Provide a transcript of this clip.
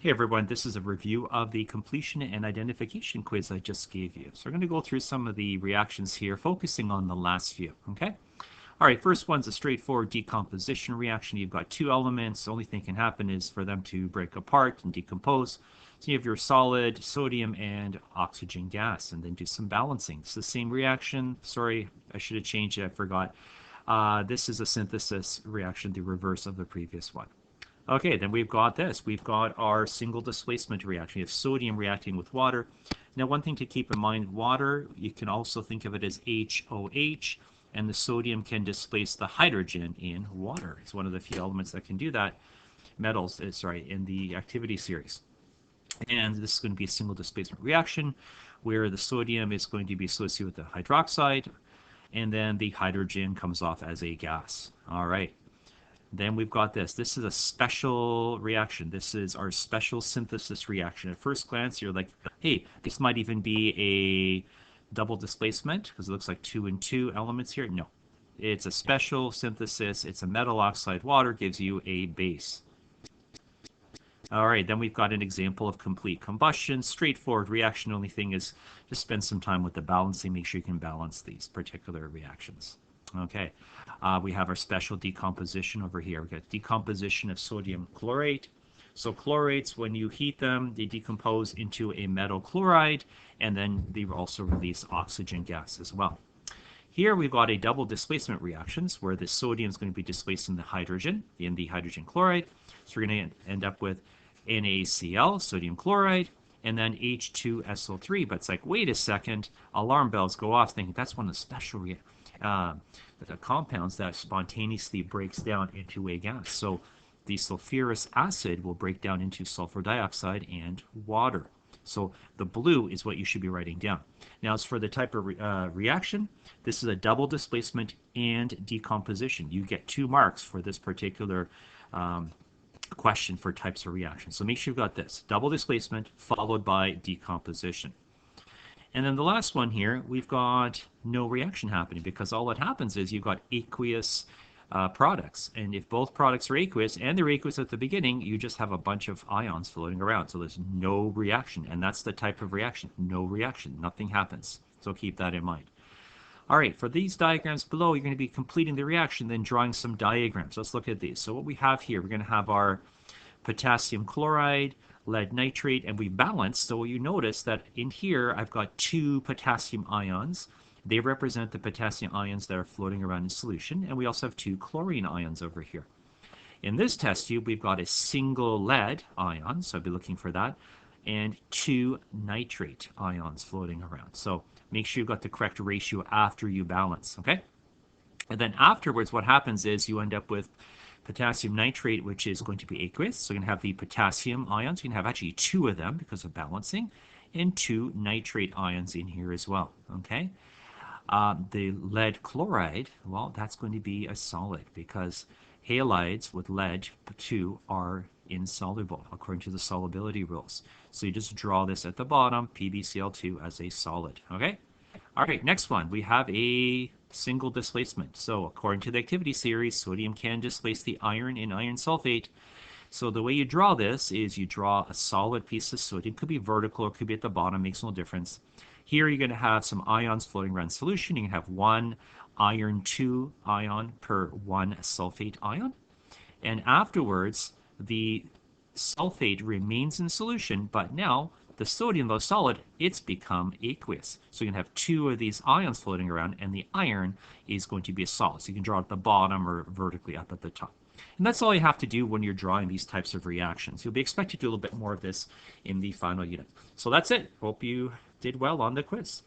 Hey everyone, this is a review of the completion and identification quiz I just gave you. So we're going to go through some of the reactions here, focusing on the last few, okay? All right, first one's a straightforward decomposition reaction. You've got two elements. The only thing can happen is for them to break apart and decompose. So you have your solid, sodium, and oxygen gas, and then do some balancing. It's the same reaction. Sorry, I should have changed it. I forgot. This is a synthesis reaction, the reverse of the previous one. Okay, then we've got this. We've got our single displacement reaction. You have sodium reacting with water. Now, one thing to keep in mind, water, you can also think of it as HOH, and the sodium can displace the hydrogen in water. It's one of the few elements that can do that, metals, sorry, in the activity series. And this is going to be a single displacement reaction where the sodium is going to be associated with the hydroxide, and then the hydrogen comes off as a gas. All right. Then we've got this. This is a special reaction. This is our special synthesis reaction. At first glance, you're like, hey, this might even be a double displacement because it looks like 2 and 2 elements here. No, it's a special synthesis. It's a metal oxide water, gives you a base. All right, then we've got an example of complete combustion. Straightforward reaction. Only thing is just spend some time with the balancing. Make sure you can balance these particular reactions. Okay, we have our special decomposition over here. We've got decomposition of sodium chlorate. So chlorates, when you heat them, they decompose into a metal chloride, and then they also release oxygen gas as well. Here we've got a double displacement reactions where the sodium is going to be displacing the hydrogen in the hydrogen chloride. So we're going to end up with NaCl, sodium chloride, and then H2SO3. But it's like, wait a second, alarm bells go off thinking that's one of the special the compounds that spontaneously breaks down into a gas. So the sulfurous acid will break down into sulfur dioxide and water. So the blue is what you should be writing down. Now, as for the type of reaction, this is a double displacement and decomposition. You get 2 marks for this particular question for types of reactions. So make sure you've got this, double displacement followed by decomposition. And then the last one here, we've got no reaction happening because all that happens is you've got aqueous products. And if both products are aqueous and they're aqueous at the beginning, you just have a bunch of ions floating around. So there's no reaction. And that's the type of reaction. No reaction. Nothing happens. So keep that in mind. All right, for these diagrams below, you're going to be completing the reaction, then drawing some diagrams. Let's look at these. So what we have here, we're going to have our potassium chloride, lead nitrate, and we balance. So you notice that in here I've got 2 potassium ions. They represent the potassium ions that are floating around in solution, and we also have 2 chlorine ions over here. In this test tube, we've got a single lead ion, so I'll be looking for that, and 2 nitrate ions floating around. So make sure you've got the correct ratio after you balance, okay? And then afterwards, what happens is you end up with potassium nitrate, which is going to be aqueous. So you're going to have the potassium ions. You can have actually 2 of them because of balancing, and 2 nitrate ions in here as well, okay? The lead chloride, well, that's going to be a solid because halides with lead 2 are insoluble according to the solubility rules. So you just draw this at the bottom, PbCl2 as a solid, okay? All right, next one, we have a single displacement. So according to the activity series, sodium can displace the iron in iron sulfate. So the way you draw this is you draw a solid piece of sodium. Could be vertical or could be at the bottom, makes no difference. Here you're going to have some ions floating around solution. You can have 1 iron 2 ion per 1 sulfate ion. And afterwards, the sulfate remains in solution, but now the sodium, though solid, it's become aqueous. So you can have 2 of these ions floating around, and the iron is going to be a solid. So you can draw it at the bottom or vertically up at the top. And that's all you have to do when you're drawing these types of reactions. You'll be expected to do a little bit more of this in the final unit. So that's it. Hope you did well on the quiz.